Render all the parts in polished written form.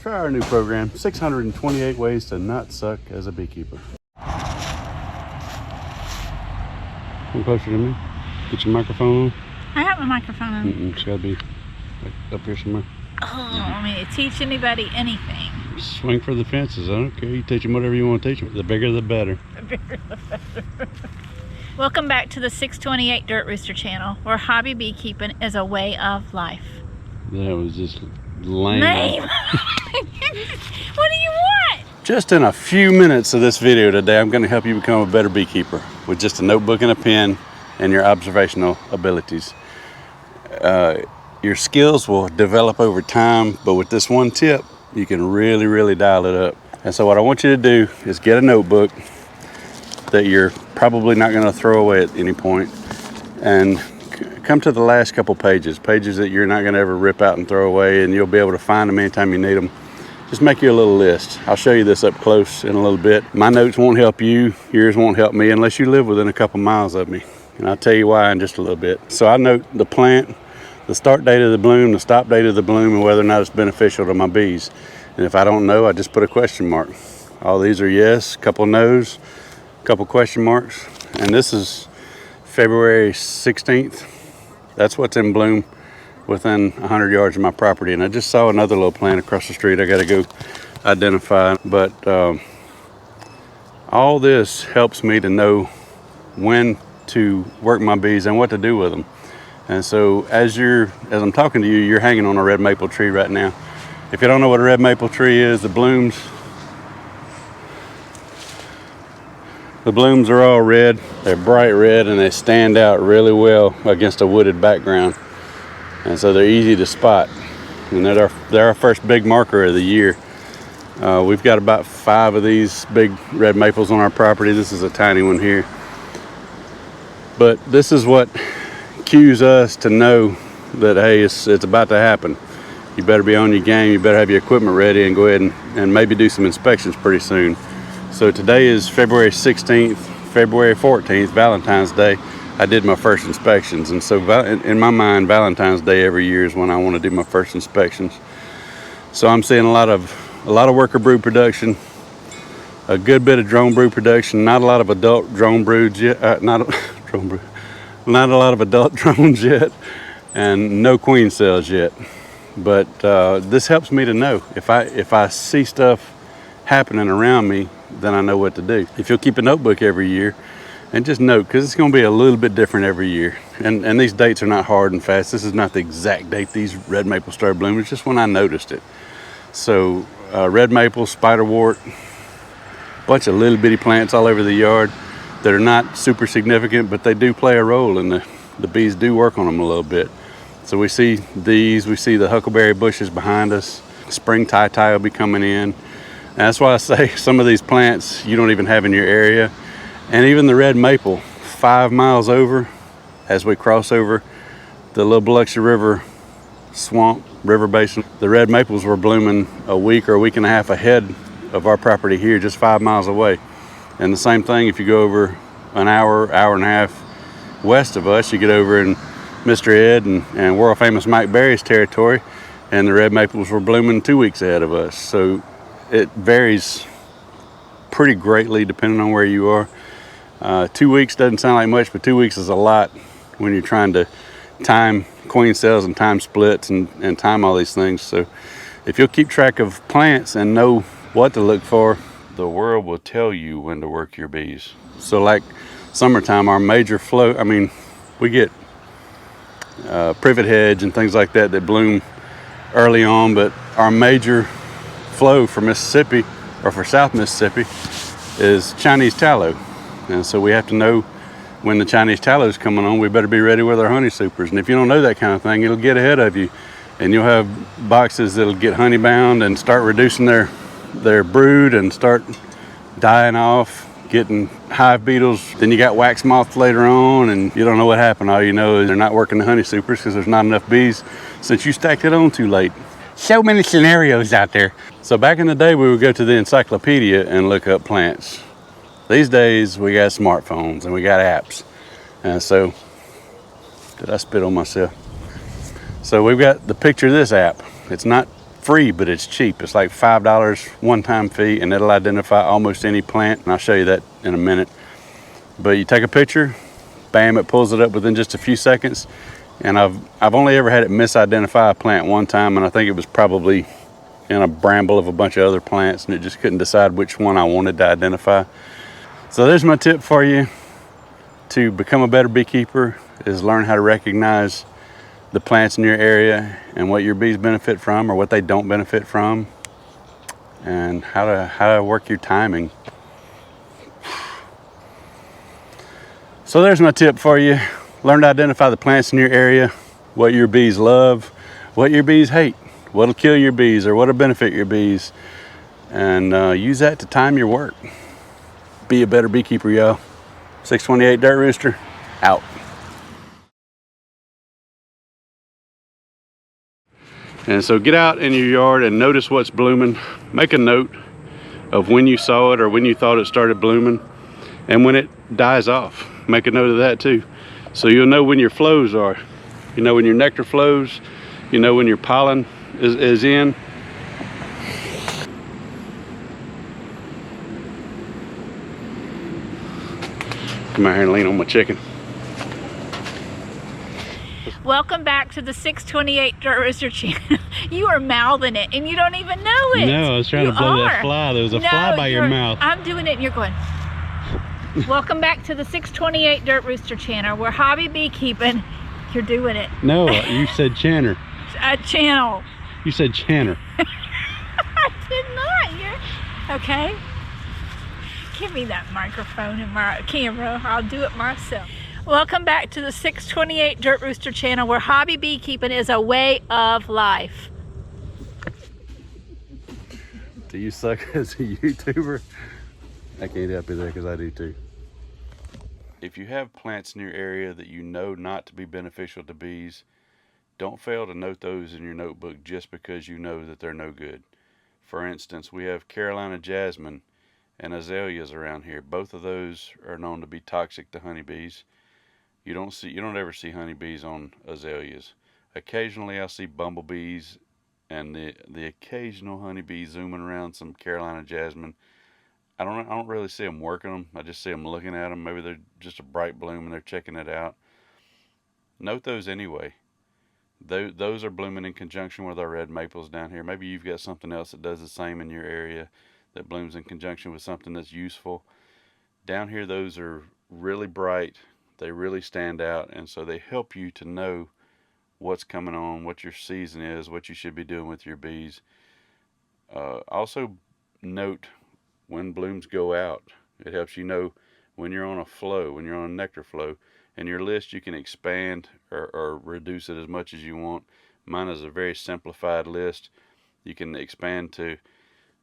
Try our new program, 628 Ways to Not Suck as a Beekeeper. Come closer to me. Get your microphone on. I have my microphone on. It's gotta be like up here somewhere. Oh, I mean, to teach anybody anything. Swing for the fences. I don't care. You teach them whatever you want to teach them. The bigger the better. The bigger the better. Welcome back to the 628 Dirt Rooster channel, where hobby beekeeping is a way of life. That was just lame. Name. What do you want? Just in a few minutes of this video today, I'm going to help you become a better beekeeper with just a notebook and a pen and your observational abilities. Your skills will develop over time, but with this one tip, you can really dial it up. And so what I want you to do is get a notebook that you're probably not going to throw away at any point, and come to the last couple pages that you're not going to ever rip out and throw away, and you'll be able to find them anytime you need them. Just make you a little list. I'll show you this up close in a little bit. My notes won't help you, yours won't help me unless you live within a couple miles of me, and I'll tell you why in just a little bit. So I note the plant, the start date of the bloom, the stop date of the bloom, and whether or not it's beneficial to my bees. And if I don't know, I just put a question mark. All these are yes, couple no's, couple question marks. And this is February 16th. That's what's in bloom within 100 yards of my property. And I just saw another little plant across the street I got to go identify. But all this helps me to know when to work my bees and what to do with them. And so as I'm talking to you, you're hanging on a red maple tree right now. If you don't know what a red maple tree is, the blooms are all red. They're bright red and they stand out really well against a wooded background. And so they're easy to spot. And they're our first big marker of the year. We've got about 5 of these big red maples on our property. This is a tiny one here. But this is what cues us to know that, hey, it's about to happen. You better be on your game. You better have your equipment ready and go ahead and maybe do some inspections pretty soon. So today is February 16th, February 14th, Valentine's Day. I did my first inspections, and so in my mind, Valentine's Day every year is when I want to do my first inspections. So I'm seeing a lot of worker brood production, a good bit of drone brood production, not a lot of adult drone broods yet, not a lot of adult drones yet, and no queen cells yet. But this helps me to know if I see stuff happening around me, then I know what to do. If you'll keep a notebook every year and just note, because it's going to be a little bit different every year, and these dates are not hard and fast. This is not the exact date these red maples started blooming. It's just when I noticed it. So red maple, spiderwort, bunch of little bitty plants all over the yard that are not super significant, but they do play a role, and the bees do work on them a little bit. So we see these, we see the huckleberry bushes behind us. Spring tie will be coming in. And that's why I say some of these plants you don't even have in your area. And even the red maple, 5 miles over, as we cross over the little Biloxi River swamp, river basin, the red maples were blooming a week or a week and a half ahead of our property here, just 5 miles away. And the same thing if you go over an hour and a half west of us, you get over in Mr. Ed and world famous Mike Berry's territory, and the red maples were blooming 2 weeks ahead of us. So it varies pretty greatly depending on where you are. 2 weeks doesn't sound like much, but 2 weeks is a lot when you're trying to time queen cells and time splits and time all these things. So if you'll keep track of plants and know what to look for, the world will tell you when to work your bees. So like summertime, our major flow, I mean, we get privet hedge and things like that bloom early on, but our major flow for Mississippi, or for South Mississippi, is Chinese tallow. And so we have to know when the Chinese tallow is coming on. We better be ready with our honey supers. And if you don't know that kind of thing, it'll get ahead of you, and you'll have boxes that'll get honey bound and start reducing their brood and start dying off, getting hive beetles. Then you got wax moths later on, and you don't know what happened. All you know is they're not working the honey supers because there's not enough bees since you stacked it on too late. So many scenarios out there. So back in the day, we would go to the encyclopedia and look up plants. These days, we got smartphones and we got apps. And so, did I spit on myself? So we've got the picture of this app. It's not free, but it's cheap. It's like $5 one-time fee, and it'll identify almost any plant, and I'll show you that in a minute. But you take a picture, bam, it pulls it up within just a few seconds. And I've only ever had it misidentify a plant one time, and I think it was probably in a bramble of a bunch of other plants, and it just couldn't decide which one I wanted to identify. So there's my tip for you to become a better beekeeper, is learn how to recognize the plants in your area and what your bees benefit from or what they don't benefit from, and how to work your timing. So there's my tip for you. Learn to identify the plants in your area, what your bees love, what your bees hate, what'll kill your bees or what'll benefit your bees, and use that to time your work. Be a better beekeeper, y'all. 628 Dirt Rooster, out. And so get out in your yard and notice what's blooming. Make a note of when you saw it or when you thought it started blooming, and when it dies off. Make a note of that too. So you'll know when your flows are. You know when your nectar flows. You know when your pollen is in. Come out here and lean on my chicken. Welcome back to the 628 Dirt Rooster channel. You are mouthing it and you don't even know it. No, I was trying to blow that fly. There was a fly by your mouth. I'm doing it and you're going. Welcome back to the 628 Dirt Rooster channel. We're hobby beekeeping. You're doing it. No, you said channer. Channel. You said channer. I did not. You're okay. Give me that microphone and my camera. I'll do it myself. Welcome back to the 628 Dirt Rooster channel, where hobby beekeeping is a way of life. Do you suck as a YouTuber? I can't help you there because I do too. If you have plants in your area that you know not to be beneficial to bees, don't fail to note those in your notebook just because you know that they're no good. For instance, we have Carolina jasmine and azaleas around here. Both of those are known to be toxic to honeybees. You don't ever see honeybees on azaleas. Occasionally I'll see bumblebees and the occasional honeybee zooming around some Carolina jasmine. I don't really see them working them. I just see them looking at them. Maybe they're just a bright bloom and they're checking it out. Note those anyway. Those are blooming in conjunction with our red maples down here. Maybe you've got something else that does the same in your area that blooms in conjunction with something that's useful. Down here, those are really bright. They really stand out, and so they help you to know what's coming on, what your season is, what you should be doing with your bees. Also note when blooms go out. It helps you know when you're on a flow, when you're on a nectar flow. And your list, you can expand or reduce it as much as you want. Mine is a very simplified list. You can expand to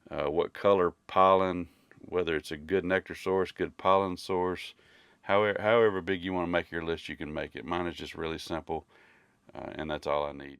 what color pollen, whether it's a good nectar source, good pollen source. However big you want to make your list, you can make it. Mine is just really simple, and that's all I need.